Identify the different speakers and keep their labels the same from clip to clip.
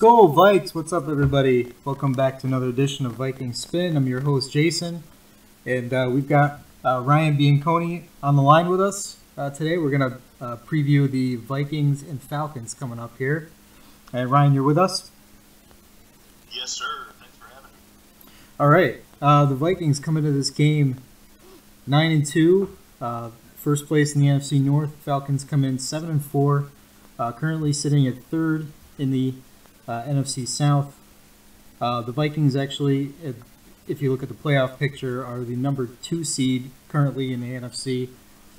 Speaker 1: go, Vikes! What's up, everybody? Welcome back to another edition of Viking Spin. I'm your host, Jason, and we've got Ryan Bianconi on the line with us today. We're going to preview the Vikings and Falcons coming up here. And Ryan, you're with us?
Speaker 2: Yes, sir. Thanks for having me.
Speaker 1: All right. The Vikings come into this game 9-2, first place in the NFC North. Falcons come in 7-4, currently sitting at third in the NFC South. The Vikings actually, if you look at the playoff picture, are the number 2 seed currently in the NFC.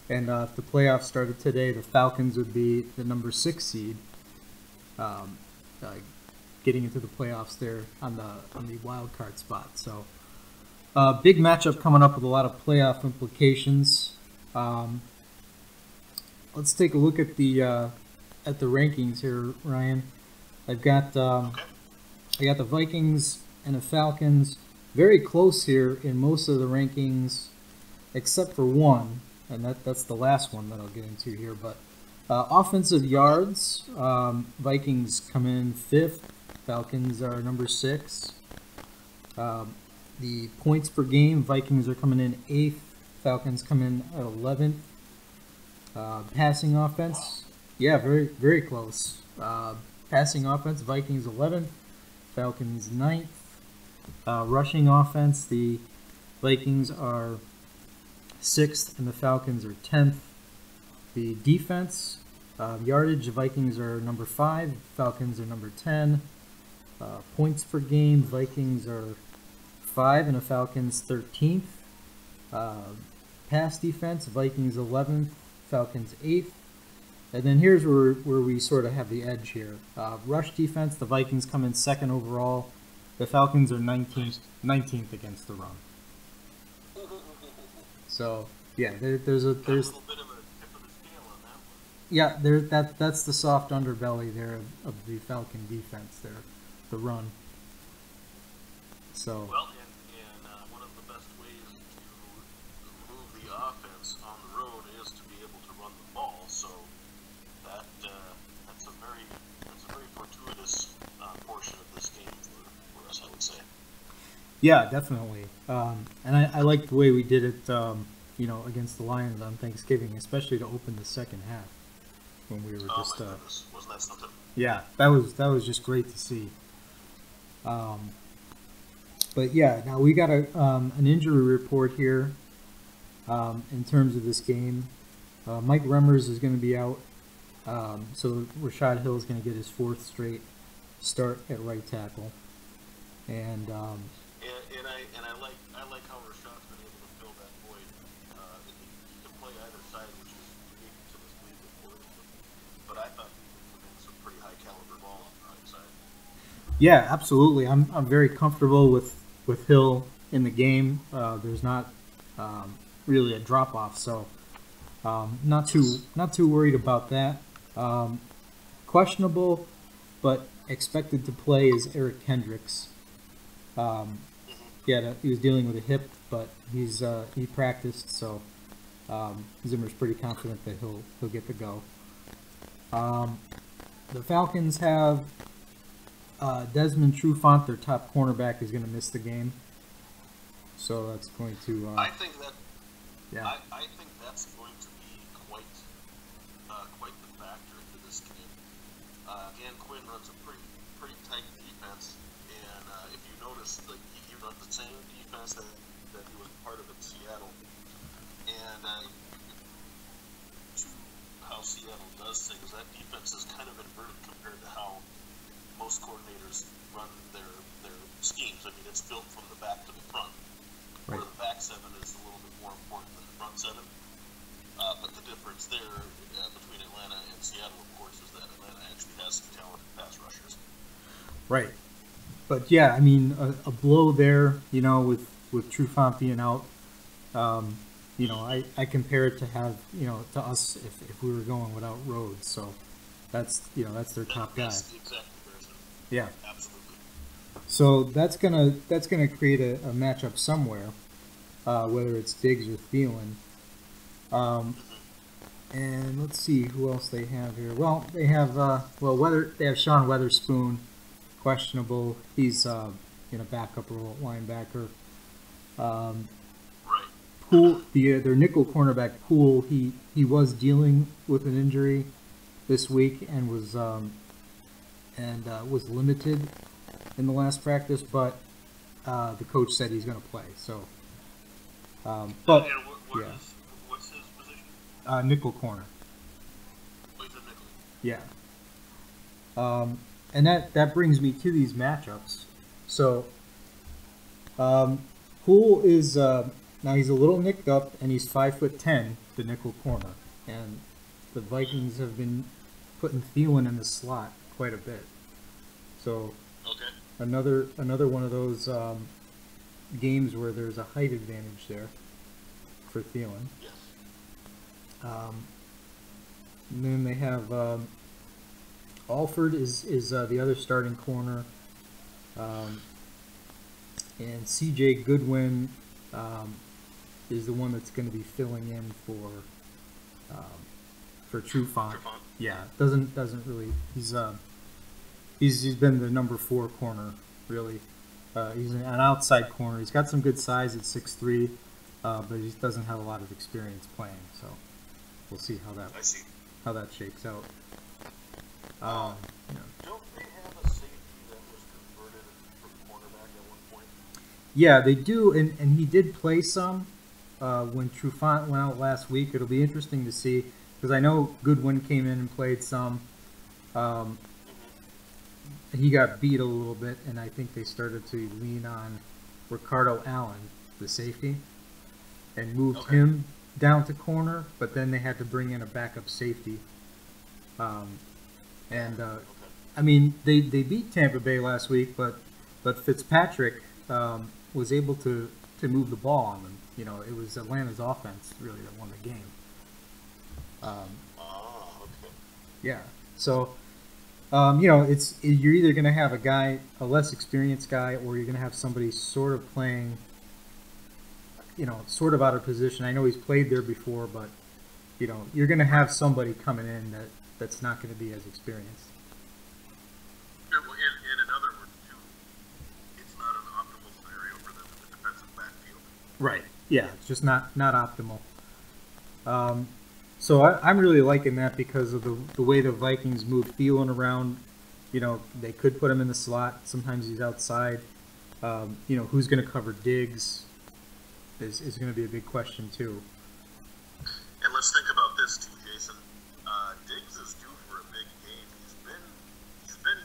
Speaker 1: And if the playoffs started today, the Falcons would be the number 6 seed, getting into the playoffs there on the wild card spot. So, big matchup coming up with a lot of playoff implications. Let's take a look at the rankings here, Ryan. I've got I got the Vikings and the Falcons very close here in most of the rankings, except for one, and that's the last one that I'll get into here. But offensive yards, Vikings come in 5th, Falcons are number 6. The points per game, Vikings are coming in 8th, Falcons come in at 11th. Passing offense, yeah, very, very close. Passing offense, Vikings 11th, Falcons 9th. Rushing offense, the Vikings are 6th and the Falcons are 10th. The defense, yardage, the Vikings are number 5, Falcons are number 10. Points per game, Vikings are 5 and the Falcons 13th. Pass defense, Vikings 11th, Falcons 8th. And then here's where we sort of have the edge here. Rush defense, the Vikings come in 2nd overall. The Falcons are 19th against the run. So yeah, there's a little bit of a tip of the scale on that one. Yeah, that's the soft underbelly there of the Falcon defense there, the run. So.
Speaker 2: Well, and one of the best ways to move the offense on the road is to be able to run the ball. So that's a very fortuitous portion of this game for us, I would say.
Speaker 1: Yeah, definitely. And I like the way we did it, against the Lions on Thanksgiving, especially to open the second half when we were just.
Speaker 2: Wasn't that something?
Speaker 1: Yeah, that was just great to see. But yeah, now we got an injury report here in terms of this game. Mike Remmers is going to be out, so Rashad Hill is going to get his 4th straight start at right tackle, and I like how Rashad's been able to fill that void. He can play either side, which is unique to this league, of course. But I thought he put in some pretty high caliber ball on the right side. Yeah, absolutely. I'm very comfortable with Hill in the game. There's not really a drop off, so not too worried about that. Questionable, but expected to play is Eric Kendricks. He was dealing with a hip, but he practiced, so Zimmer's pretty confident that he'll get to go. The Falcons have Desmond Trufant, their top cornerback, is going to miss the game, so that's going to.
Speaker 2: I think that.
Speaker 1: Yeah.
Speaker 2: I think that's going to be quite the factor into this game. Dan Quinn runs a pretty tight defense, and if you notice, like he runs the same defense that he was part of in Seattle, and to how Seattle does things, that defense is kind of inverted compared to how most coordinators run their schemes. I mean, it's built from the back to the front, where the back 7 is a little bit more important than the front 7. But the difference there between Atlanta and Seattle, of course, is that Atlanta actually has some talented pass rushers.
Speaker 1: Right. But yeah, I mean, a blow there, with Trufant being out, I compare it to to us if we were going without Rhodes. So that's their top guy.
Speaker 2: That's the exact comparison.
Speaker 1: Yeah.
Speaker 2: Absolutely.
Speaker 1: So that's gonna create a matchup somewhere, whether it's Diggs or Thielen. And let's see who else they have here. Well, they have Sean Weatherspoon, questionable. He's in a backup role at linebacker.
Speaker 2: Right.
Speaker 1: Poole, their nickel cornerback Poole, he was dealing with an injury this week and was limited in the last practice, but the coach said he's going to play. So, but yeah,
Speaker 2: what's his position?
Speaker 1: Nickel corner.
Speaker 2: Oh, he's a nickel.
Speaker 1: Yeah. And that brings me to these matchups. So, Poole is now he's a little nicked up, and he's 5'10", the nickel corner, and the Vikings have been putting Thielen in the slot quite a bit. So,
Speaker 2: okay.
Speaker 1: Another one of those games where there's a height advantage there for Thielen.
Speaker 2: Yes.
Speaker 1: And then they have Alford is the other starting corner, and C.J. Goodwin is the one that's going to be filling in for Trufant. Yeah, doesn't really. He's been the number 4 corner really. He's an outside corner. He's got some good size at 6'3", but he doesn't have a lot of experience playing. So we'll see how that shakes out.
Speaker 2: Don't they have a safety that was converted from cornerback at one point?
Speaker 1: Yeah, they do, and he did play some when Trufant went out last week. It'll be interesting to see, because I know Goodwin came in and played some. He got beat a little bit, and I think they started to lean on Ricardo Allen, the safety, and moved him down to corner, but then they had to bring in a backup safety. I mean, they beat Tampa Bay last week, but Fitzpatrick was able to move the ball on them. You know, it was Atlanta's offense really that won the game. Yeah, so you know, you're either going to have a less experienced guy, or you're going to have somebody sort of playing, you know, sort of out of position. I know he's played there before, but you know, you're going to have somebody coming in that's not going to be as experienced.
Speaker 2: In other words, too, it's not an optimal scenario for them in the defensive backfield.
Speaker 1: Right. Yeah, it's just not optimal. So I'm really liking that because of the way the Vikings move Thielen around. You know, they could put him in the slot. Sometimes he's outside. You know, who's going to cover Diggs is going to be a big question too.
Speaker 2: And let's think about this too, Jason. Diggs is due for a big game. He's been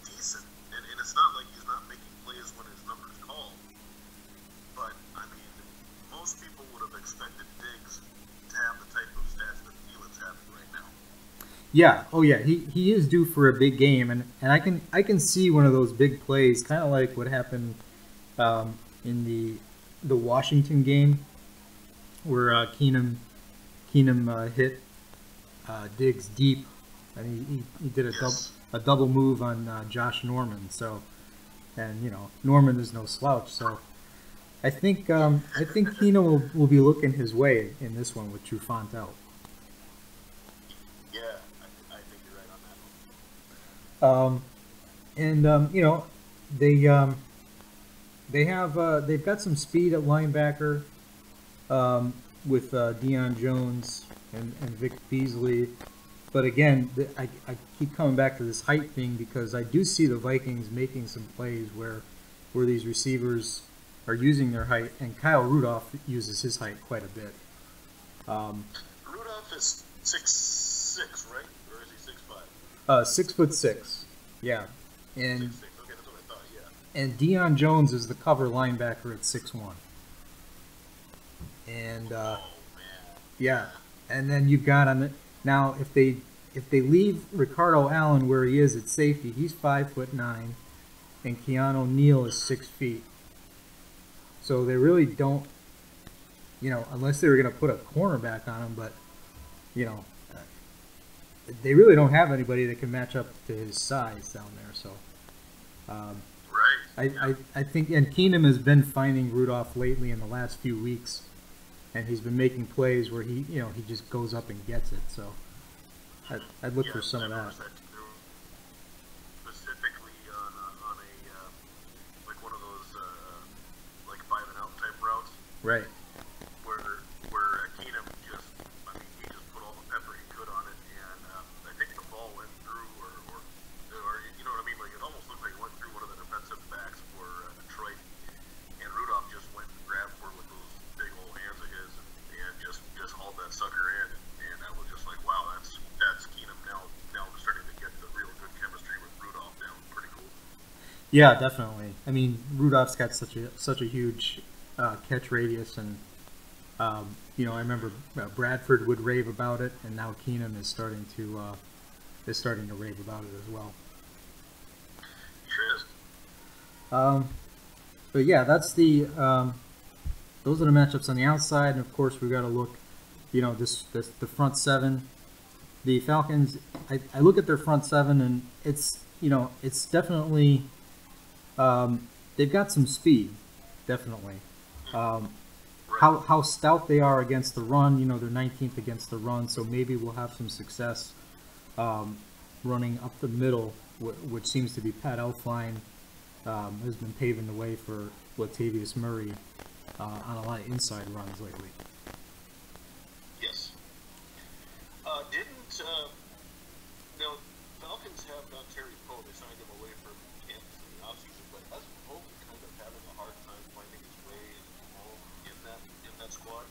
Speaker 2: decent, and it's not like he's not making plays when his number's called. But I mean, most people would have expected Diggs to have the type of stats that Thielen's having right now.
Speaker 1: Yeah. Oh yeah. He is due for a big game, and I can see one of those big plays, kind of like what happened in the Washington game, where Keenum hit Diggs deep, and he did a double move on Josh Norman. So, and you know, Norman is no slouch. So I think Keenum will be looking his way in this one with Trufant out.
Speaker 2: Yeah, I think you're right on that one.
Speaker 1: You know, they've got some speed at linebacker with Deion Jones and Vic Beasley, but again, I keep coming back to this height thing because I do see the Vikings making some plays where these receivers are using their height, and Kyle Rudolph uses his height quite a bit.
Speaker 2: Rudolph is 6'6", right? Or is he 6'5"?
Speaker 1: 6'6", yeah. And
Speaker 2: 6'6", okay, that's what I thought, yeah.
Speaker 1: And Deion Jones is the cover linebacker at 6'1". And yeah, and then you've got now if they leave Ricardo Allen where he is at safety, he's 5'9", and Keanu Neal is 6 feet. So they really don't, you know, unless they were going to put a cornerback on him, but you know, they really don't have anybody that can match up to his size down there. So
Speaker 2: right.
Speaker 1: I think, and Keenum has been finding Rudolph lately in the last few weeks, and he's been making plays where he just goes up and gets it. So I'd look for some of that.
Speaker 2: Specifically on
Speaker 1: Right.
Speaker 2: where Keenum just, I mean, he just put all the pepper he could on it, and I think the ball went through, or you know what I mean? Like, it almost looked like it went through one of the defensive backs for Detroit, and Rudolph just went and grabbed for it with those big old hands of his, and just hauled that sucker in, and that was just like, wow, that's Keenum now starting to get the real good chemistry with Rudolph down. Pretty cool.
Speaker 1: Yeah, definitely. I mean, Rudolph's got such a huge catch radius, and you know, I remember Bradford would rave about it, and now Keenum is starting to rave about it as well.
Speaker 2: Sure is.
Speaker 1: But yeah, that's those are the matchups on the outside, and of course we've got to look, you know, the front seven. The Falcons, I look at their front seven, and it's, you know, it's definitely they've got some speed, definitely. How stout they are against the run, you know, they're 19th against the run, so maybe we'll have some success running up the middle, which seems to be Pat Elflein has been paving the way for Latavius Murray on a lot of inside runs lately.
Speaker 2: Yes. Now, Falcons have Terry Poe. They signed him away from Kansas in the offseason, but hasn't Poe kind of having a hard time finding his way in that squad?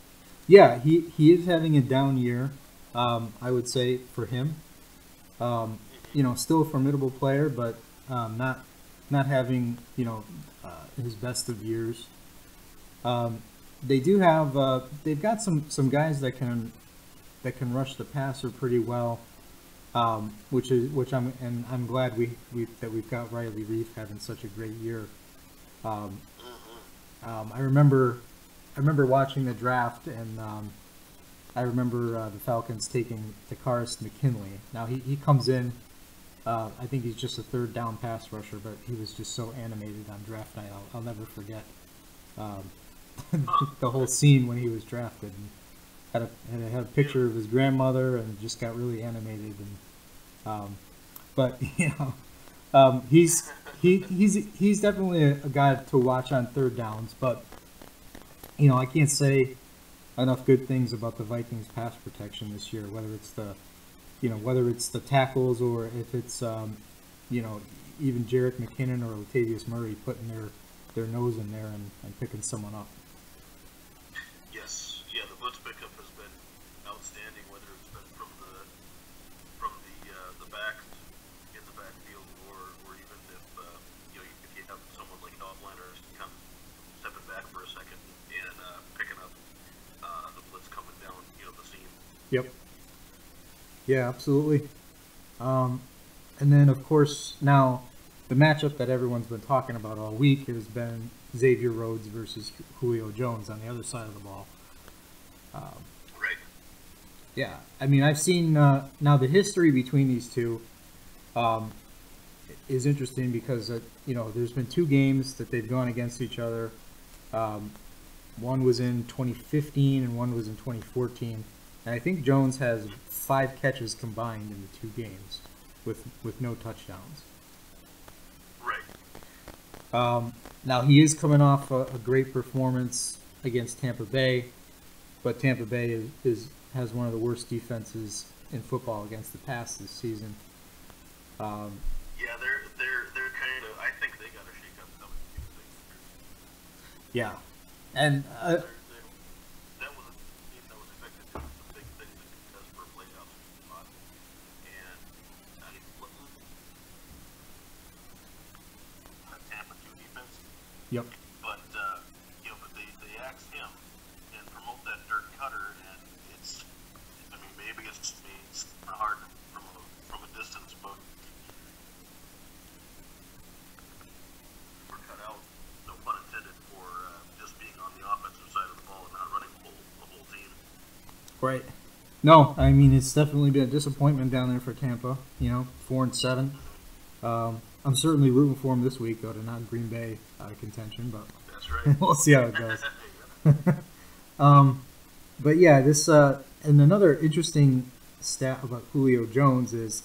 Speaker 1: Yeah, he is having a down year, I would say, for him. You know, still a formidable player, but not having, you know, his best of years. They do have they've got some guys that can rush the passer pretty well, which I'm glad we've got Riley Reef having such a great year. I remember watching the draft, and I remember the Falcons taking Takaris McKinley. Now he comes in. I think he's just a third down pass rusher, but he was just so animated on draft night. I'll never forget the whole scene when he was drafted. And had a picture of his grandmother, and just got really animated. And but you know, he's definitely a guy to watch on third downs. But you know, I can't say enough good things about the Vikings pass protection this year. Whether it's the tackles, or if it's you know, even Jerick McKinnon or Latavius Murray putting their nose in there and picking someone up.
Speaker 2: Yes, yeah, the blitz pickup has been outstanding. Whether it's been from the back in the backfield, or even if you know, if you have someone like Offliner kind of stepping back for a second and picking up the blitz coming down, you know, the seam.
Speaker 1: Yep. Yeah, absolutely. And then, of course, now the matchup that everyone's been talking about all week has been Xavier Rhodes versus Julio Jones on the other side of the ball.
Speaker 2: Right.
Speaker 1: Yeah, I mean, I've seen now the history between these two is interesting because you know, there's been two games that they've gone against each other. One was in 2015 and one was in 2014, and I think Jones has 5 catches combined in the 2 games with no touchdowns.
Speaker 2: Right.
Speaker 1: Now he is coming off a great performance against Tampa Bay, but Tampa Bay has one of the worst defenses in football against the pass this season.
Speaker 2: Yeah, they're kind of. I think they got to shake up some of the things.
Speaker 1: Yeah, and
Speaker 2: that was a team that was expected to do some big things and contest for a playoff spot, and I think Tampa 2 defense.
Speaker 1: yep.
Speaker 2: But you know, but they axe him and promote that Dirk Cutter, and it's. I mean, maybe it's hard from a distance, but we're cut out. No pun intended for just being on the offensive side of the ball and not running the whole team.
Speaker 1: Right. No, I mean, it's definitely been a disappointment down there for Tampa. You know, 4-7. I'm certainly rooting for them this week, though, to knock Green Bay out of contention. But
Speaker 2: that's right.
Speaker 1: We'll see how it goes. But yeah, this and another interesting stat about Julio Jones is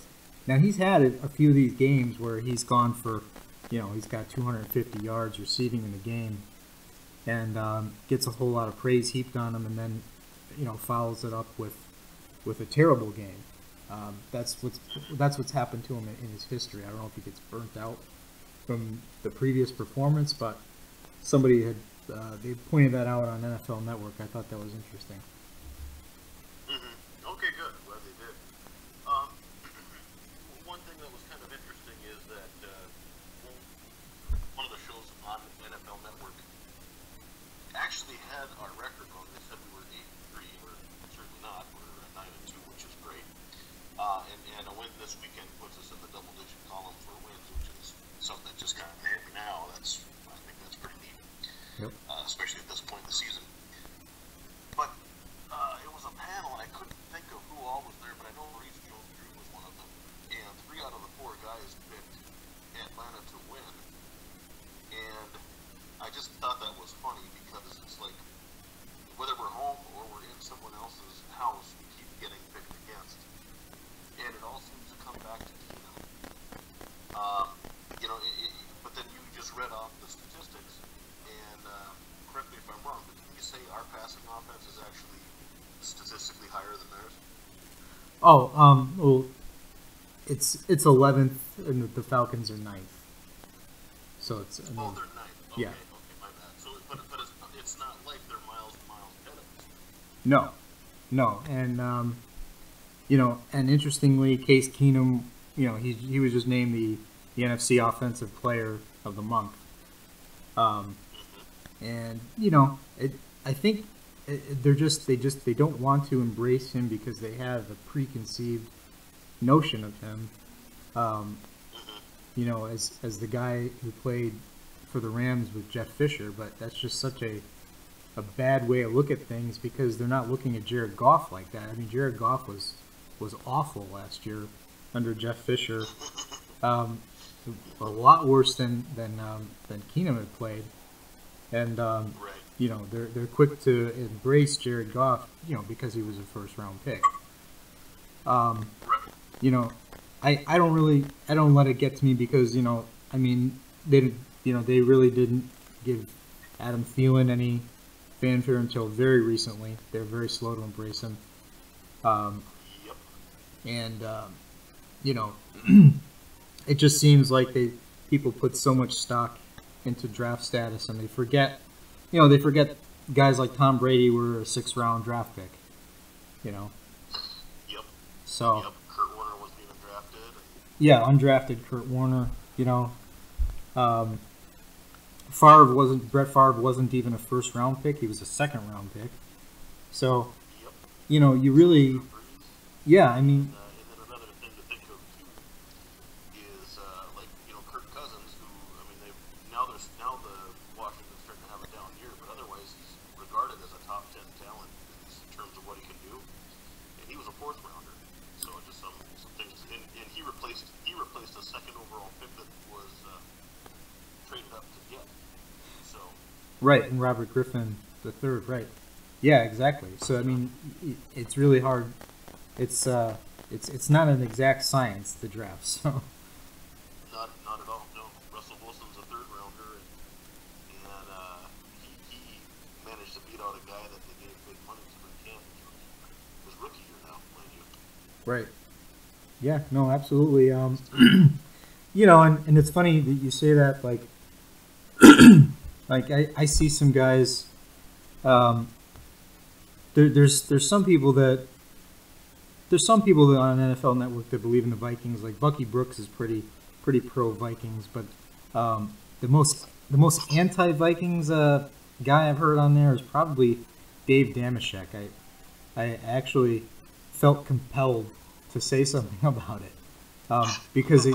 Speaker 1: now he's had a few of these games where he's gone for, you know, he's got 250 yards receiving in the game, and gets a whole lot of praise heaped on him, and then follows it up with a terrible game. That's what's happened to him in his history. I don't know if he gets burnt out from the previous performance, but somebody had they pointed that out on NFL Network. I thought that was interesting.
Speaker 2: Mm-hmm. Okay, good. Glad they did. One thing that was kind of interesting is that one of the shows on NFL Network actually had our record wrong. They said we were 8-3. We're certainly not. We're at 9-2, which is great. And a win this weekend puts us in the double-digit column for wins, which is something that just kind of hit me now. I think that's pretty neat,
Speaker 1: Yep.
Speaker 2: Especially at this point in the season. But it was a panel, and I couldn't think of who all was there, but I know Maurice Jones-Drew was one of them. And 3 out of the 4 guys picked Atlanta to win. And I just thought that was funny because it's like, whether we're home or we're in someone else's house, we keep getting picked against. And it all seems to come back to Keenum. But then you just read off the statistics, and correct me if I'm wrong, but didn't you say our passing offense is actually statistically higher than theirs?
Speaker 1: Oh, well, it's 11th, and the Falcons are 9th. So it's
Speaker 2: they're 9th. Okay,
Speaker 1: yeah.
Speaker 2: Okay, my bad. So, but it's not like they're miles ahead of us.
Speaker 1: No, and and interestingly, Case Keenum, he was just named the NFC Offensive Player of the Month. And I think they don't want to embrace him because they have a preconceived notion of him. As the guy who played for the Rams with Jeff Fisher, but that's just such a bad way to look at things because they're not looking at Jared Goff like that. I mean, Jared Goff was awful last year under Jeff Fisher. A lot worse than Keenum had played, and they're quick to embrace Jared Goff, because he was a first-round pick. I don't let it get to me because they really didn't give Adam Thielen any fanfare until very recently. They're very slow to embrace him. It just seems like people put so much stock into draft status, and they forget guys like Tom Brady were a 6th-round draft pick.
Speaker 2: Yep.
Speaker 1: So.
Speaker 2: Yep. Kurt Warner wasn't even drafted.
Speaker 1: Yeah, undrafted Kurt Warner. Brett Favre wasn't even a 1st-round pick. He was a 2nd-round pick. So,
Speaker 2: Yep.
Speaker 1: You really, yeah, I mean.
Speaker 2: And then another thing to think of too is Kirk Cousins, who now the Washington's starting to have a down year, but otherwise he's regarded as a top 10 talent in terms of what he can do, and he was a 4th-rounder. So just some things, and he replaced a 2nd overall pick that was traded up to get. So.
Speaker 1: Right, and Robert Griffin the 3rd, right? Yeah, exactly. So I mean, it's really hard. It's not an exact science, the draft. So.
Speaker 2: Not at all. No, Russell Wilson's a 3rd-rounder, and he managed to beat out a guy that they gave big money to in camp. His rookie year now, mind you.
Speaker 1: Right. Yeah. No. Absolutely. And it's funny that you say that. Like, I see some guys. There's some people that on NFL Network that believe in the Vikings. Like Bucky Brooks is pretty pro Vikings, but the most anti-Vikings guy I've heard on there is probably Dave Damashek. I actually felt compelled to say something about it because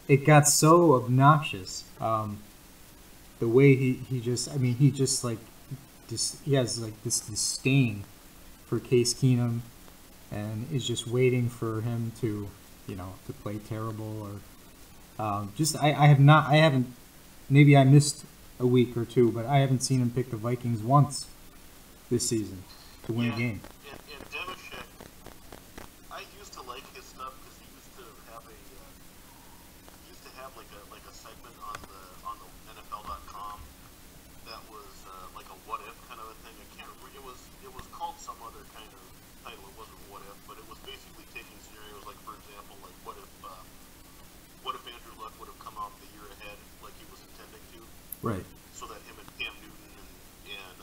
Speaker 1: it got so obnoxious. The way he has like this disdain for Case Keenum, and is just waiting for him to play terrible or I haven't, maybe I missed a week or two, but I haven't seen him pick the Vikings once this season to win a game.
Speaker 2: And Damashek, I used to like his stuff because he used to have like a segment on the NFL.com that was like a some other kind of title. It wasn't what if, but it was basically taking scenarios like, for example, like what if Andrew Luck would have come out the year ahead like he was intending to,
Speaker 1: Right.
Speaker 2: so that him and Cam Newton and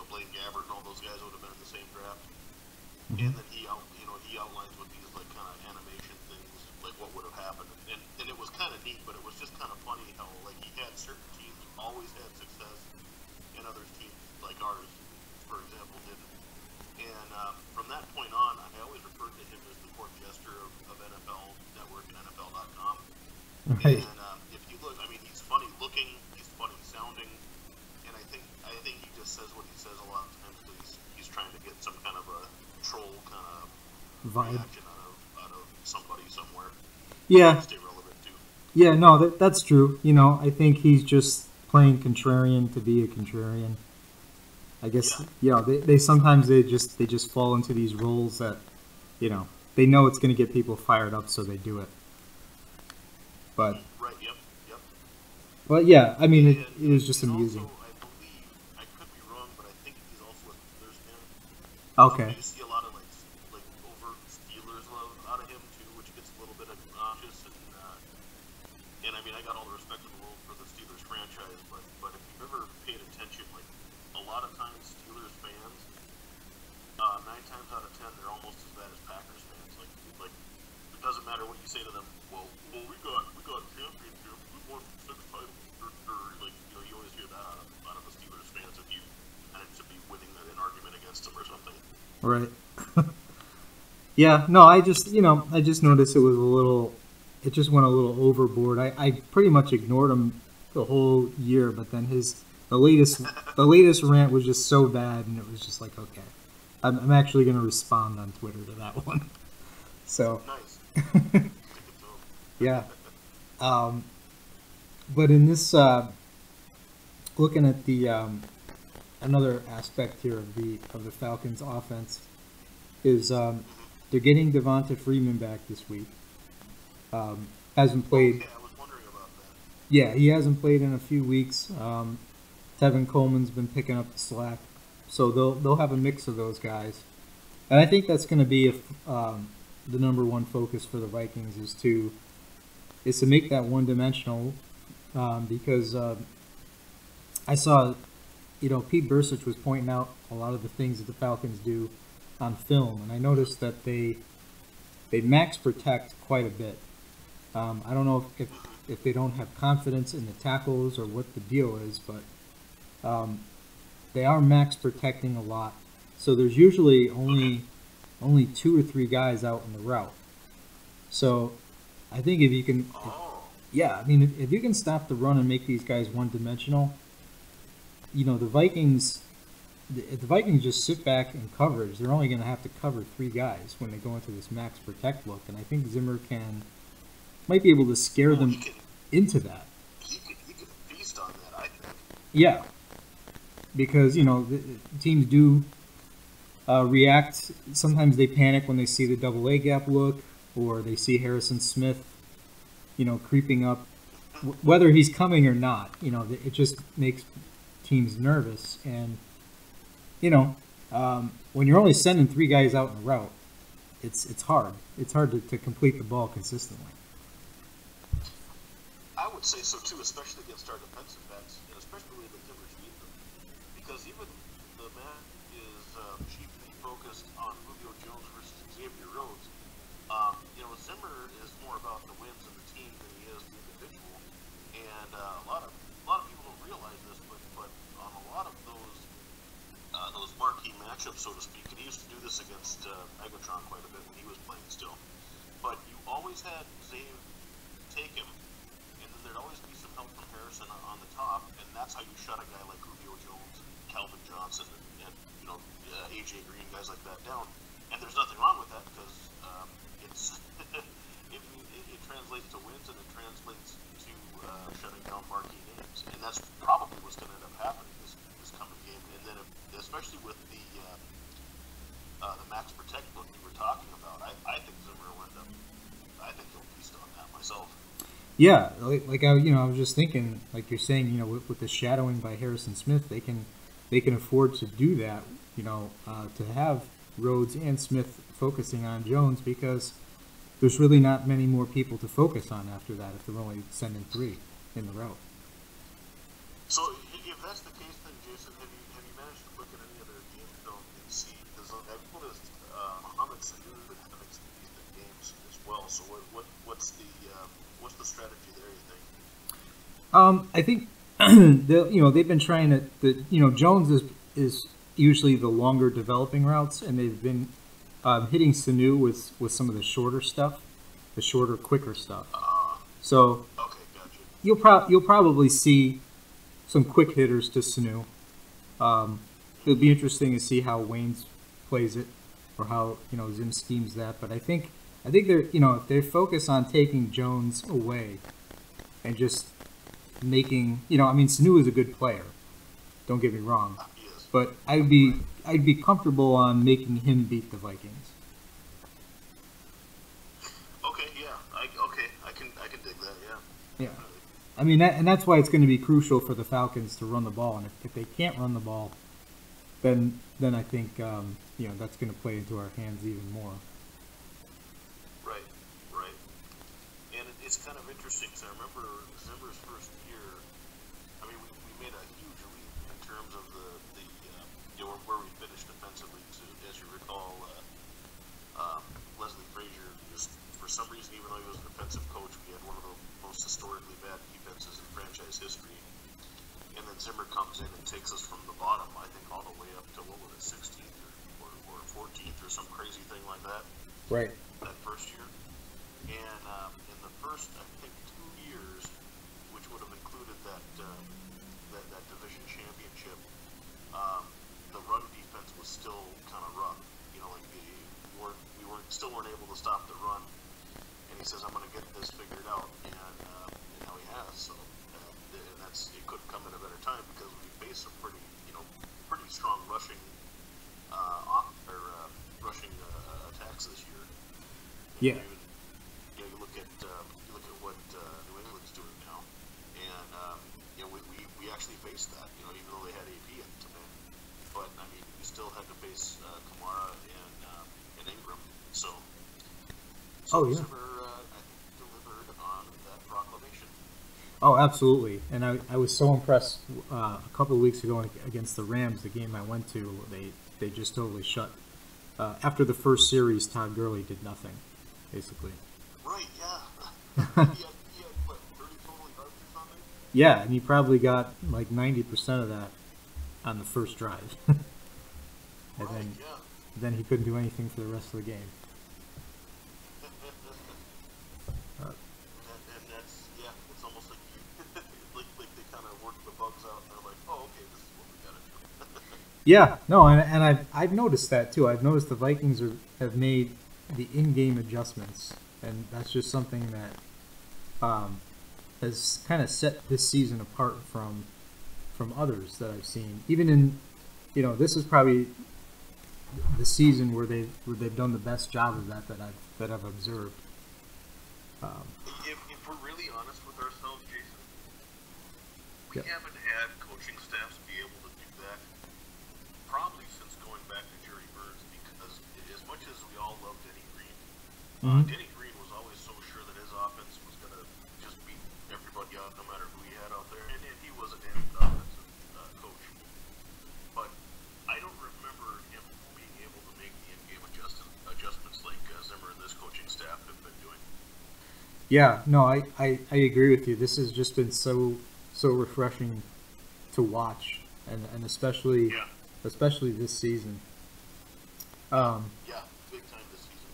Speaker 2: Blaine Gabbert and all those guys would have been in the same draft. And then he outlines with these like kind of animation things, like what would have happened, and it was kind of neat, but it was just kind of funny how like he had certain teams always had success, and other teams like ours, for example, didn't. And from that point on, I always referred to him as the court jester of NFL Network and NFL.com.
Speaker 1: Right.
Speaker 2: And if you look, I mean, he's funny looking, he's funny sounding, and I think he just says what he says a lot of times because he's trying to get some kind of a troll kind of
Speaker 1: Vibe.
Speaker 2: reaction out of somebody somewhere.
Speaker 1: Yeah.
Speaker 2: Stay relevant too.
Speaker 1: Yeah, no, that's true. I think he's just playing contrarian to be a contrarian. I guess, they sometimes they just fall into these roles that, they know it's going to get people fired up, so they do it. But
Speaker 2: Right. Yep.
Speaker 1: Well, yeah, I mean, it was just amusing.
Speaker 2: Also, I believe, I could be wrong, but I think he's also a Steelers fan.
Speaker 1: Okay.
Speaker 2: You see a lot of like overt Steelers love out of him too, which gets a little bit obnoxious. And I mean, I got all the respect in the world for the Steelers franchise, but if you've ever paid attention, like a lot of times Steelers fans, 9 times out of 10, they're almost as bad as Packers fans. Like it doesn't matter what you say to them. Well, we got championship. We won 6 titles. Or like you always hear that out of the Steelers fans if you kind of to be winning an argument against them or something.
Speaker 1: Right. Yeah, no, I just noticed it just went a little overboard. I pretty much ignored him the whole year, but then the latest rant was just so bad, and it was just like, okay, I'm actually going to respond on Twitter to that one. So.
Speaker 2: Nice.
Speaker 1: Yeah. But in this, looking at the another aspect here of the Falcons offense is they're getting Devonta Freeman back this week. Hasn't played.
Speaker 2: Okay, I was wondering about that.
Speaker 1: Yeah, he hasn't played in a few weeks. Tevin Coleman's been picking up the slack, so they'll have a mix of those guys, and I think that's going to be the number one focus for the Vikings is to make that one-dimensional, because I saw, Pete Bursich was pointing out a lot of the things that the Falcons do on film, and I noticed that they max protect quite a bit. I don't know if they don't have confidence in the tackles or what the deal is, but they are max protecting a lot. So there's usually only 2 or 3 guys out in the route. So I think if you can, if you can stop the run and make these guys one-dimensional, the Vikings, if the Vikings just sit back in coverage, they're only going to have to cover 3 guys when they go into this max protect look, and I think Zimmer might be able to scare them into that.
Speaker 2: He could feast on that, I think.
Speaker 1: Yeah, because the teams do react. Sometimes they panic when they see the double A gap look, or they see Harrison Smith, creeping up, whether he's coming or not. It just makes teams nervous. And, when you're only sending 3 guys out in a route, it's hard. It's hard to complete the ball consistently.
Speaker 2: I would say so too, especially against our defensive backs, and especially the way that Zimmer's beat them. Because even the man is chiefly focused on Julio Jones versus Xavier Rhodes. Zimmer is more about the wins of the team than he is the individual. And a lot of people don't realize this, but on a lot of those marquee matchups, so to speak, and he used to do this against Megatron quite a bit when he was playing still. But you always had Xavier take him, and then there'd always be some help from Harrison on the top, and that's how you shut a guy like Julio Jones, Calvin Johnson, and AJ Green, guys like that down. And there's nothing wrong with that because it translates to wins, and it translates to shutting down marquee names, and that's probably what's going to end up happening this coming game. And then especially with the max protect look you were talking about, I think Zimmer will end up. I think he'll feast on that myself.
Speaker 1: Yeah, I was just thinking, like you're saying, with the shadowing by Harrison Smith, they can they can afford to do that, to have Rhodes and Smith focusing on Jones, because there's really not many more people to focus on after that if they're only sending 3 in the route.
Speaker 2: So if that's the case, then Jason, have you managed to look at any other game film and see? Because I've noticed Mohamed Sanu been having some decent games as well. So what's the strategy there? You think?
Speaker 1: I think they've been trying to. Jones is usually the longer developing routes, and they've been hitting Sanu with some of the shorter stuff, the shorter, quicker stuff. So
Speaker 2: okay, gotcha.
Speaker 1: You'll probably see some quick hitters to Sanu. It'll be interesting to see how Waynes plays it, or how Zim schemes that. But I think they're if they focus on taking Jones away and just making Sanu is a good player. Don't get me wrong, but I'd be comfortable on making him beat the Vikings.
Speaker 2: Okay, yeah, I can dig that, yeah.
Speaker 1: Yeah. I mean, that's why it's going to be crucial for the Falcons to run the ball, and if they can't run the ball, then I think that's going to play into our hands even more.
Speaker 2: Right. And it's kind of interesting because I remember Zimmer's first year. I mean, we made a huge leap in terms of the where we finished defensively. So, as you recall, Leslie Frazier just for some reason, even though he was a defensive coach, we had one of the most historically bad defenses in franchise history. And then Zimmer comes in and takes us from the bottom, I think, all the way up to, 16th or 14th or some crazy thing like that.
Speaker 1: Right.
Speaker 2: That first year. And in the first, I think, 2 years, which would have included that division championship, the run defense was still kind of rough. We still weren't able to stop the run. And he says, I'm going to get this figured out, and now he has. So, and it could come at a better time because we faced some pretty strong rushing attacks this year.
Speaker 1: Yeah.
Speaker 2: You look at what New England's doing now, and we actually faced that. Even though they had AP at the time, but I mean, we still had to face Kamara and Ingram. So
Speaker 1: oh yeah.
Speaker 2: Zimmer, I think, delivered on that proclamation.
Speaker 1: Oh, absolutely. And I was so impressed a couple of weeks ago against the Rams, the game I went to. They just totally shut. After the first series, Todd Gurley did nothing, basically.
Speaker 2: Right, yeah. he had what, 30 total yards or something?
Speaker 1: Yeah, and he probably got like 90% of that on the first drive. And
Speaker 2: right,
Speaker 1: then he couldn't do anything for the rest of the game.
Speaker 2: And that's, it's almost like like they kind of work the bugs out and they're like, oh, okay, this is what we got to do.
Speaker 1: Yeah, no, and I've noticed that too. I've noticed the Vikings have made the in-game adjustments, and that's just something that has kind of set this season apart from others that I've seen. Even in, this is probably the season where they've done the best job of that I've observed.
Speaker 2: If we're really honest with ourselves, Jason, we
Speaker 1: Yep.
Speaker 2: haven't had coaching staffs be able to do that probably since going back to Jerry Burns, because as much as we all love Denny Green, Denny Green was always so sure that his offense was going to just beat everybody out no matter who he had out there, and he was a damn good offensive coach. But I don't remember him being able to make the in-game adjustments like Zimmer and this coaching staff have been doing.
Speaker 1: Yeah, no, I agree with you. This has just been so refreshing to watch, and especially this season.
Speaker 2: Yeah, big time this season.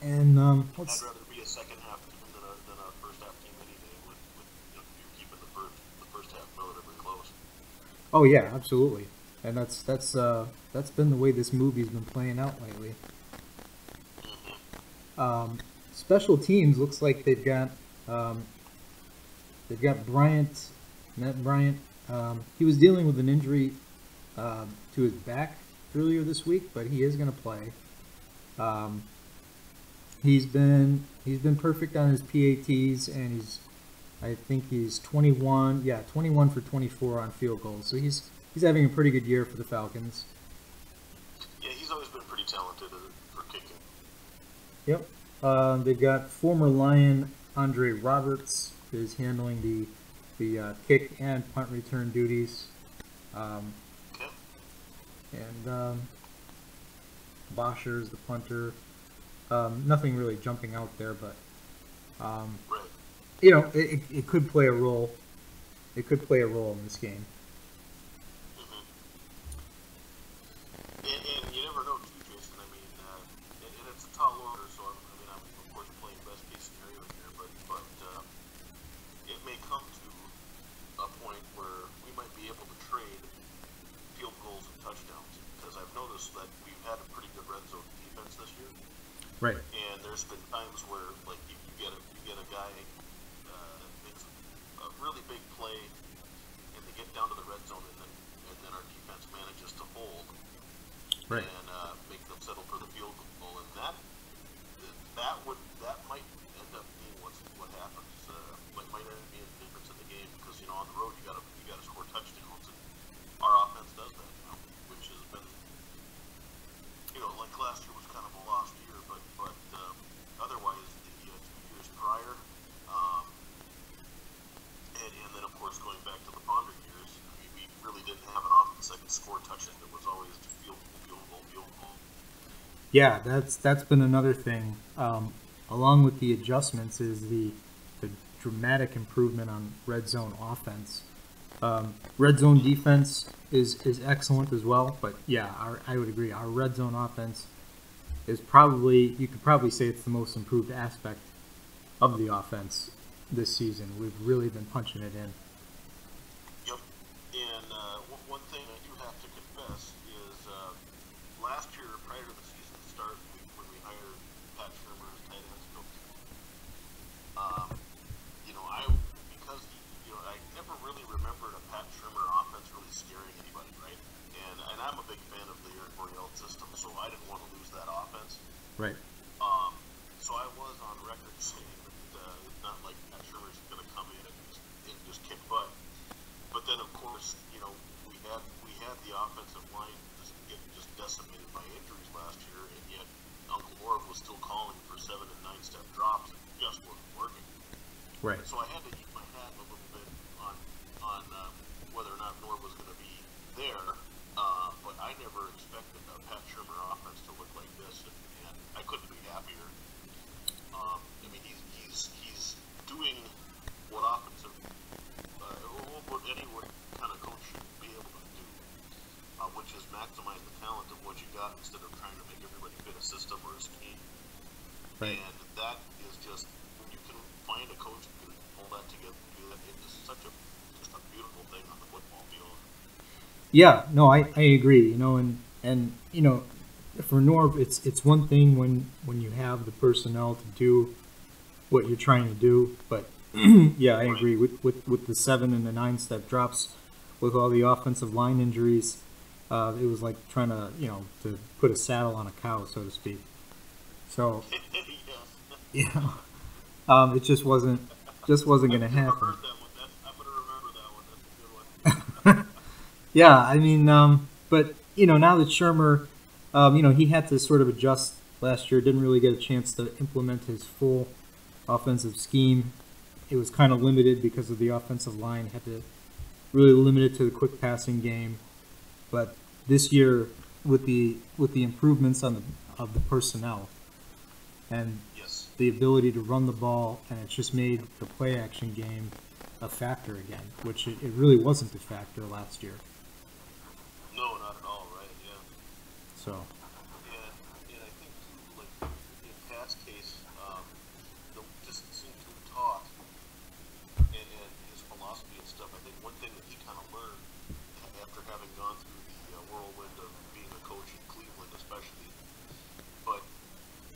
Speaker 1: And
Speaker 2: I'd rather be a second half team than a first half team any day. With you're keeping the first half relatively close.
Speaker 1: oh yeah, absolutely. And that's been the way this movie's been playing out lately. Special teams looks like they've got Matt Bryant. He was dealing with an injury to his back earlier this week, but he is going to play. He's been perfect on his PATs, and I think he's 21 for 24 on field goals. So he's he's having a pretty good year for the Falcons.
Speaker 2: Yeah, he's always been pretty talented for kicking.
Speaker 1: Yep. They've got former Lion Andre Roberts, who is handling the kick and punt return duties.
Speaker 2: Okay.
Speaker 1: And Bosher's the punter. Nothing really jumping out there, but
Speaker 2: Right.
Speaker 1: you know, it could play a role. It could play a role in this game.
Speaker 2: And you never know, too, Jason. I mean, and it's a tall order, so I'm of course playing best case scenario here, but it may come to a point where we might be able to trade field goals and touchdowns, because I've noticed that we've had a pretty good red zone defense this year.
Speaker 1: Right.
Speaker 2: And there's been times where, like, you get a guy makes a really big play, and they get down to the red zone, and then our defense manages to hold.
Speaker 1: Right.
Speaker 2: And make them settle for the field goal, and that might end up being what happens. Might end up being the difference in the game, because on the road you gotta score touchdowns, and our offense does that now, which has been like last year was kind of a lost year, but otherwise the 2 years prior, and then of course going back to the Ponder years, we really didn't have an offense that could score touchdowns. It was always field goal.
Speaker 1: Yeah, that's been another thing. Along with the adjustments is the dramatic improvement on red zone offense. Red zone defense is excellent as well, but yeah, I would agree. Our red zone offense is you could probably say it's the most improved aspect of the offense this season. We've really been punching it in.
Speaker 2: Yep. And one thing I do have to confess is last year, prior to the season start, when we hired Pat Shermer as tight ends coach, I never really remembered a Pat Shermer offense really scaring anybody, right? And I'm a big fan of the Eric Boreal system, so I didn't want to lose that offense.
Speaker 1: Right.
Speaker 2: So I was on record saying that it's not like Pat Shermer's going to come in and just kick butt. But then, of course, we had the offensive line get decimated by injuries last year, and yet Uncle Norv was still calling for 7 and 9 step drops, and it just wasn't working.
Speaker 1: Right.
Speaker 2: So I had to eat my hat a little bit on whether or not Norv was going to be there, but I never expected a Pat Shermer offense to look like this, and I couldn't be happier. He's doing what offensive what any kind of coach should be able to do, which is maximize the talent of what you got instead of trying to make everybody fit a system or a scheme.
Speaker 1: Right.
Speaker 2: And that is just, when you can find a coach who can pull that together, it is just a beautiful thing on the football field.
Speaker 1: Yeah, no, I agree. And for Norv, it's one thing when you have the personnel to do what you're trying to do, but yeah, I agree with the 7 and the 9 step drops, with all the offensive line injuries. It was like trying to to put a saddle on a cow, so to speak. So it just wasn't going to happen.
Speaker 2: I'm going to remember that one. That's a good one.
Speaker 1: Yeah, I mean, but now that Shermer, he had to sort of adjust last year. Didn't really get a chance to implement his full offensive scheme. It was kind of limited because of the offensive line. Had to really limit it to the quick passing game. But this year, with the improvements of the personnel and the ability to run the ball, and it's just made the play action game a factor again, which it really wasn't a factor last year.
Speaker 2: No, not at all, right? Yeah.
Speaker 1: So.
Speaker 2: And I think too, like in Pat's case, just seeing him talk and his philosophy and stuff. I think one thing that he kind of learned after having gone through the whirlwind of being a coach in Cleveland, especially, but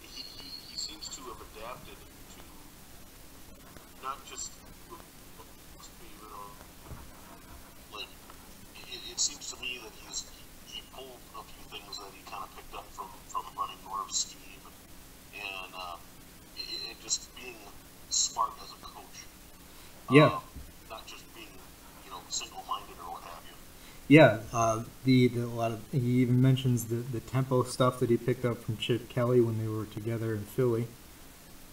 Speaker 2: he seems to have adapted to not just it seems to me that he pulled a few things that he kind of picked up from running Norv's scheme, and just being smart as a coach.
Speaker 1: Yeah.
Speaker 2: Not just being single-minded or what have you.
Speaker 1: Yeah, the a lot of he even mentions the tempo stuff that he picked up from Chip Kelly when they were together in Philly.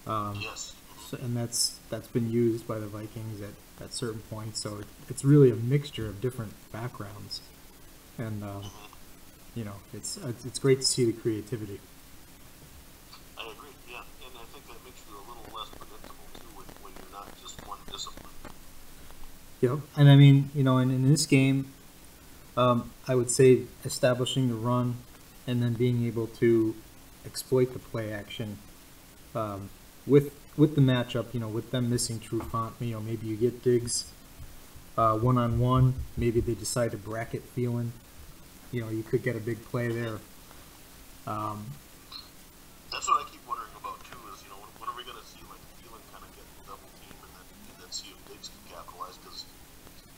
Speaker 2: Yes.
Speaker 1: So, and that's been used by the Vikings at certain points. So it's really a mixture of different backgrounds, and it's great to see the creativity.
Speaker 2: I agree. Yeah, and I think that makes you a little less predictable too when you're not just one discipline.
Speaker 1: Yep. And I mean, in this game, I would say establishing the run and then being able to exploit the play action with the matchup. With them missing True Font, maybe you get Diggs one-on-one. Maybe they decide to bracket Thielen. You could get a big play there.
Speaker 2: That's what I keep wondering about too. Is when are we going to see like Thielen kind of get double team and then see if Diggs can capitalize? Because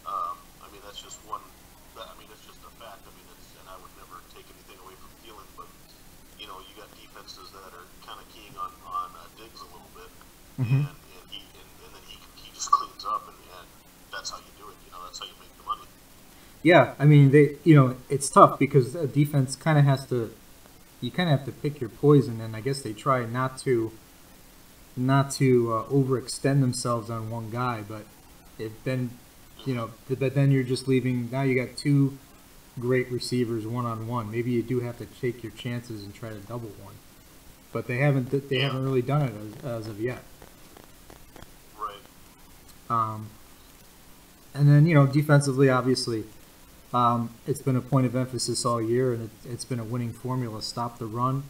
Speaker 2: I mean that's just one. I mean it's just a fact. I mean and I would never take anything away from Thielen, but you got defenses that are kind of keying on Diggs a little bit,
Speaker 1: Mm-hmm.
Speaker 2: and then he just cleans up and that's how you do it. That's how you make the money.
Speaker 1: Yeah, I mean it's tough because a defense kind of has to. You kind of have to pick your poison, and I guess they try not to overextend themselves on one guy. But but then you're just leaving. Now you got two great receivers one-on-one. Maybe you do have to take your chances and try to double one, but they haven't really done it as of yet.
Speaker 2: Right.
Speaker 1: And then defensively, obviously. It's been a point of emphasis all year, and it's been a winning formula. Stop the run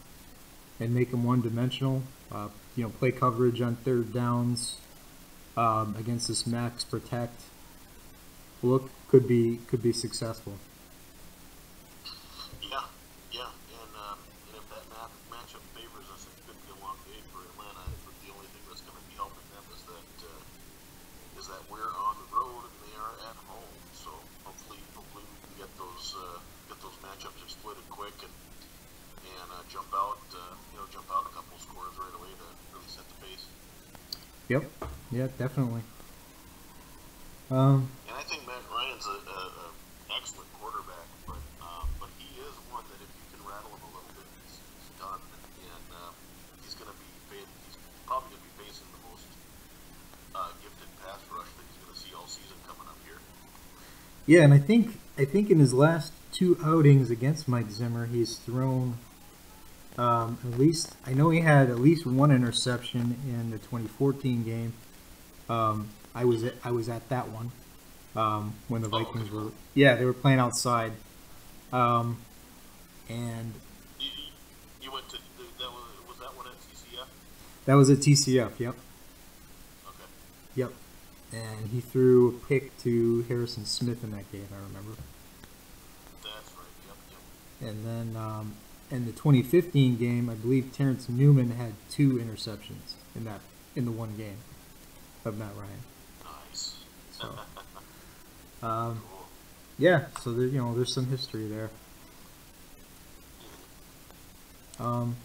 Speaker 1: and make them one-dimensional. Play coverage on third downs against this max protect look could be successful.
Speaker 2: Yeah, and if that matchup favors us, it could be a long day for Atlanta. But the only thing that's going to be helping them is that we're on the road and they are at home. So hopefully we can get those matchups exploited quick and jump out a couple scores right away to really set the pace.
Speaker 1: Yep. Yeah, definitely.
Speaker 2: And I think Matt Ryan's a excellent quarterback, but he is one that if you can rattle him a little bit, he's done. And he's probably going to be facing the most gifted pass rush that he's going to see all season coming up here.
Speaker 1: Yeah, and I think in his last two outings against Mike Zimmer, he's thrown at least. I know he had at least one interception in the 2014 game. I was at that one when the Vikings were they were playing outside, and
Speaker 2: you went to was that one at TCF?
Speaker 1: That was at TCF. Yep.
Speaker 2: Okay.
Speaker 1: Yep. And he threw a pick to Harrison Smith in that game, I remember.
Speaker 2: That's right. Yep.
Speaker 1: And then in the 2015 game, I believe Terrence Newman had two interceptions in the one game of Matt Ryan.
Speaker 2: Nice.
Speaker 1: So,
Speaker 2: cool.
Speaker 1: yeah. So there's some history there. And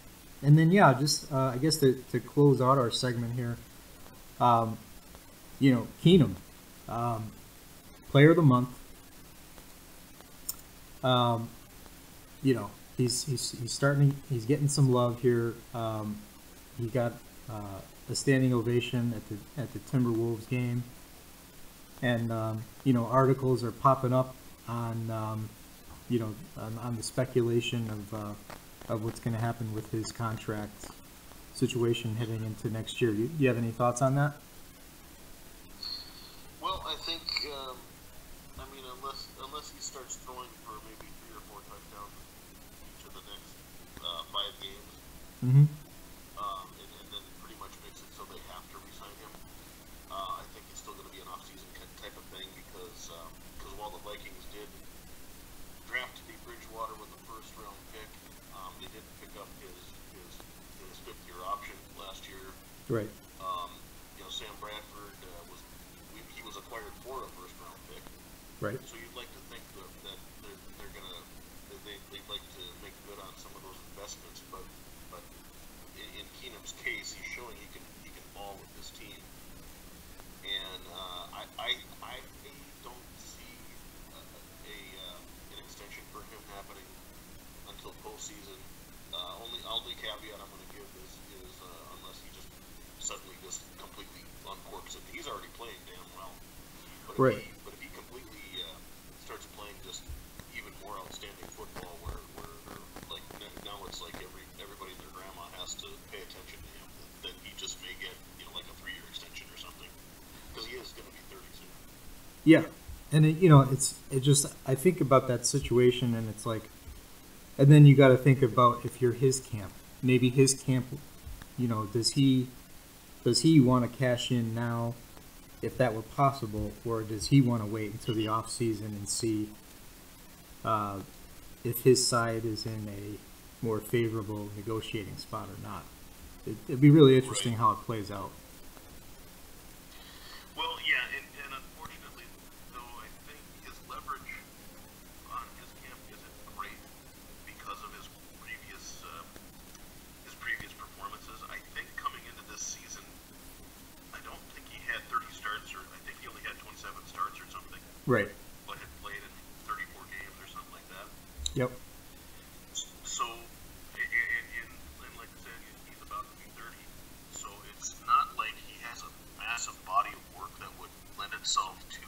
Speaker 1: then just I guess to close out our segment here. Keenum, player of the month. He's getting some love here. He got a standing ovation at the Timberwolves game, and articles are popping up on on the speculation of what's going to happen with his contract situation heading into next year. Do you have any thoughts on that?
Speaker 2: Well, I think, unless he starts throwing for maybe 3 or 4 touchdowns each of the next 5 games,
Speaker 1: Mm-hmm.
Speaker 2: and then pretty much makes it so they have to re-sign him, I think it's still going to be an off-season type of thing because while the Vikings did draft Teddy Bridgewater with the first-round pick, they didn't pick up his 5th-year option last year.
Speaker 1: Right.
Speaker 2: Sam Bradford was acquired for a first-round pick.
Speaker 1: Right.
Speaker 2: So you'd like to think that they'd like to make good on some of those investments, but in Keenum's case, he's showing he can ball with this team, and I don't see a offseason. Only caveat I'm going to give is unless he just suddenly just completely uncorks it. He's already playing damn well. But
Speaker 1: Right.
Speaker 2: If he completely starts playing just even more outstanding football, where like now it's like everybody and their grandma has to pay attention to him, then he just may get like a 3-year extension or something, because he is going to be 30 soon.
Speaker 1: Yeah, and I think about that situation, and it's like, and then you got to think about if you're his camp, maybe his camp, does he want to cash in now, if that were possible, or does he want to wait until the off season and see if his side is in a more favorable negotiating spot or not? It'd be really interesting how it plays out.
Speaker 2: Well, yeah, and unfortunately, though, I think his leverage on his camp isn't great because of his previous performances. I think coming into this season, I don't think he had 30 starts, or I think he only had 27 starts or something.
Speaker 1: Right.
Speaker 2: But had played in 34 games or something like that.
Speaker 1: Yep.
Speaker 2: So, and like I said, he's about to be 30. So it's not like he has a massive body of work that would lend itself to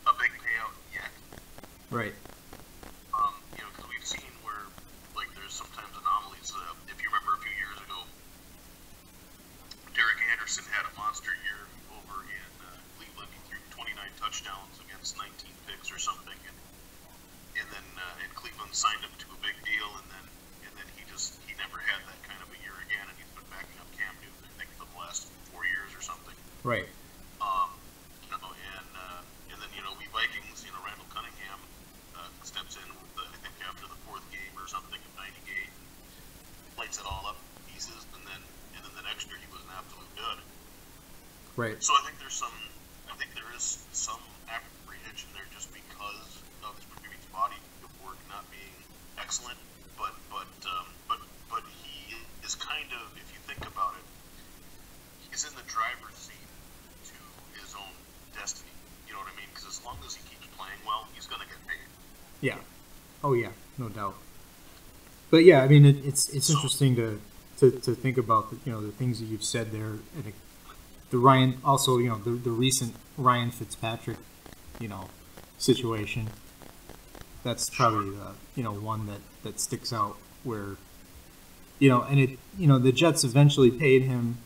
Speaker 2: a big payout yet.
Speaker 1: Right.
Speaker 2: Because we've seen where, like, there's sometimes anomalies. If you remember a few years ago, Derek Anderson had a monster year over in Cleveland. He threw 29 touchdowns against 19 picks or something, and then Cleveland signed him to a big deal, and then he never had that kind of a year again, and he's been backing up Cam Newton, I think, for the last 4 years or something.
Speaker 1: Right.
Speaker 2: And then we Vikings, Randall Cunningham steps in with I think after the 4th game or something of 98, lights it all up pieces, and then the next year he was an absolute dud.
Speaker 1: Right.
Speaker 2: So I think there is some apprehension there just because of his previous body of work not being excellent, but he is kind of, if you think about it, he's in the driver's seat to his own destiny. You know what I mean? Because as long as he keeps playing well, he's going to get paid.
Speaker 1: Yeah. Oh yeah, no doubt. But yeah, I mean, it's interesting to think about the things that you've said there, and the Ryan, also the recent Ryan Fitzpatrick situation. That's probably one that sticks out where and the Jets eventually paid him.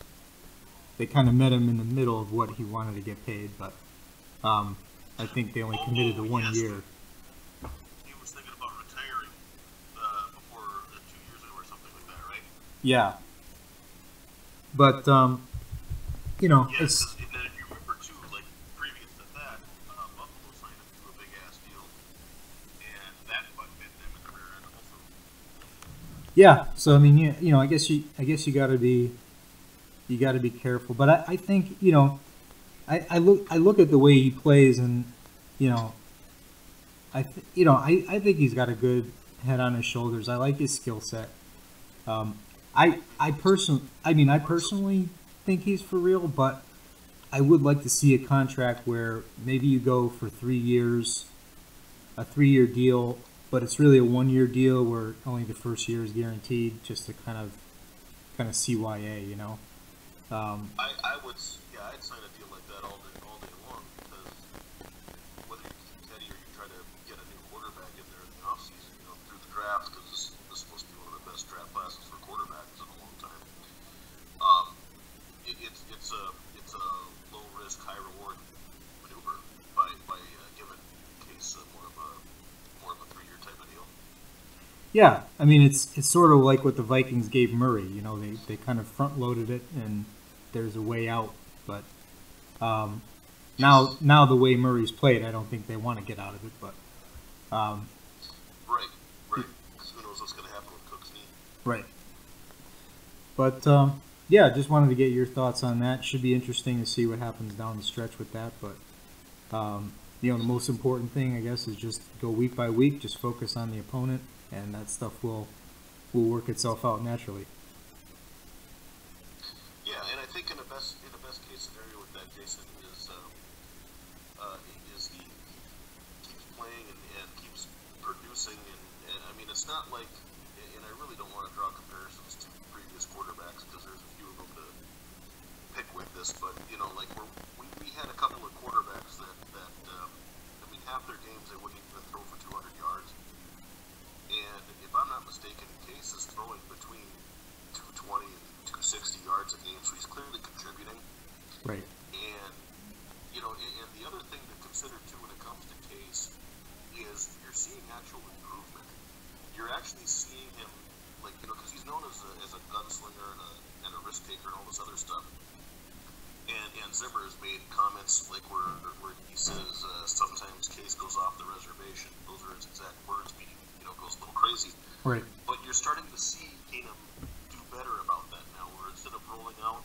Speaker 1: They kind of met him in the middle of what he wanted to get paid, but I think they only committed to 1 year.
Speaker 2: He was thinking about retiring before 2 years ago or something like that, right?
Speaker 1: Yeah. But
Speaker 2: Yeah,
Speaker 1: it's.
Speaker 2: and then if you remember too, like previous to that, Buffalo signed him to a big ass deal, and that bit them in the rear end also.
Speaker 1: Yeah, so I mean, I guess you got to be careful. But I think I look at the way he plays, and I think he's got a good head on his shoulders. I like his skill set. I personally think he's for real, but I would like to see a contract where maybe you go for 3 years, a 3-year deal, but it's really a 1-year deal where only the first year is guaranteed, just to kind of CYA,
Speaker 2: I'd sign a deal like that all day long, because whether you keep Teddy or you try to get a new quarterback in there in the offseason, through the draft, because this is supposed to be one of the best draft classes for quarterbacks in a long time. It's a low risk, high reward maneuver by giving Case more of a 3-year type of deal.
Speaker 1: Yeah, I mean it's sort of like what the Vikings gave Murray. They kind of front loaded it, and there's a way out. But now the way Murray's played, I don't think they want to get out of it. But
Speaker 2: right, because who knows what's going to happen with Cook's knee?
Speaker 1: Right. But yeah, just wanted to get your thoughts on that. Should be interesting to see what happens down the stretch with that. But the most important thing, I guess, is just go week by week. Just focus on the opponent, and that stuff will work itself out naturally.
Speaker 2: Yeah, and I think in the best case scenario with that, Jason, is he keeps playing and keeps producing, and I mean it's not like I really don't want to draw comparisons to previous quarterbacks because there's a few of them to pick with this, but like we had a couple of quarterbacks that I mean, half their games they wouldn't even throw for 200 yards, and if I'm not mistaken, Case is throwing between 220 and 260 yards a game, so he's clearly contributing.
Speaker 1: Right.
Speaker 2: And and the other thing to consider too when it comes to Case is you're seeing actual improvement. You're actually seeing him, like, because he's known as a gunslinger and a risk taker and all this other stuff. And Zimmer has made comments like where he says sometimes Case goes off the reservation. Those are his exact words, meaning goes a little crazy.
Speaker 1: Right.
Speaker 2: But you're starting to see Keenum do better about that now, where instead of rolling out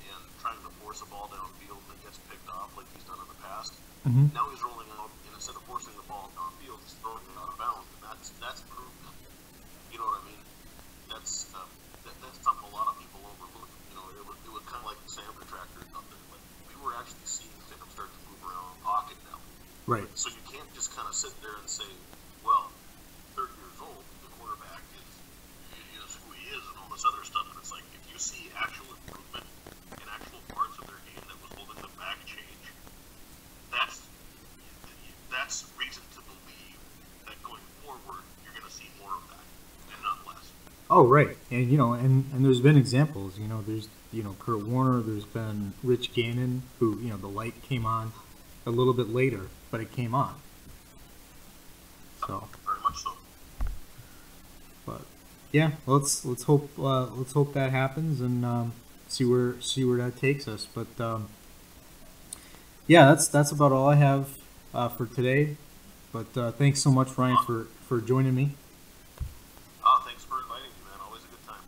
Speaker 2: and trying to force a ball downfield that gets picked off like he's done in the past, now he's rolling out and instead of forcing the ball downfield, he's throwing it out of bounds, and that's improvement. You know what I mean? That's something a lot of people overlook. It was kind of like the Sam tractor or something, but we were actually seeing Keenum start to move around the pocket now.
Speaker 1: Right.
Speaker 2: So you can't just kind of sit there and say, well, 30 years old, the quarterback is who he is and all this other stuff. And it's like, if you see actual improvement in actual parts of their game that was holding them back change, that's reason to believe that going forward, you're going to see more of that and not less.
Speaker 1: Oh, right. And, and there's been examples, there's, Kurt Warner, there's been Rich Gannon, who, the light came on a little bit later, but it came on. So.
Speaker 2: Very much so.
Speaker 1: But yeah, let's hope that happens and see where that takes us. But yeah, that's about all I have for today. But thanks so much, Ryan, for joining me.
Speaker 2: Thanks for inviting me, man. Always a good time.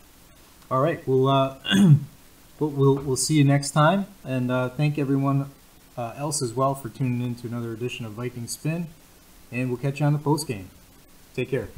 Speaker 1: All right, we'll see you next time, and thank everyone else as well for tuning in to another edition of Viking Spin. And we'll catch you on the post game. Take care.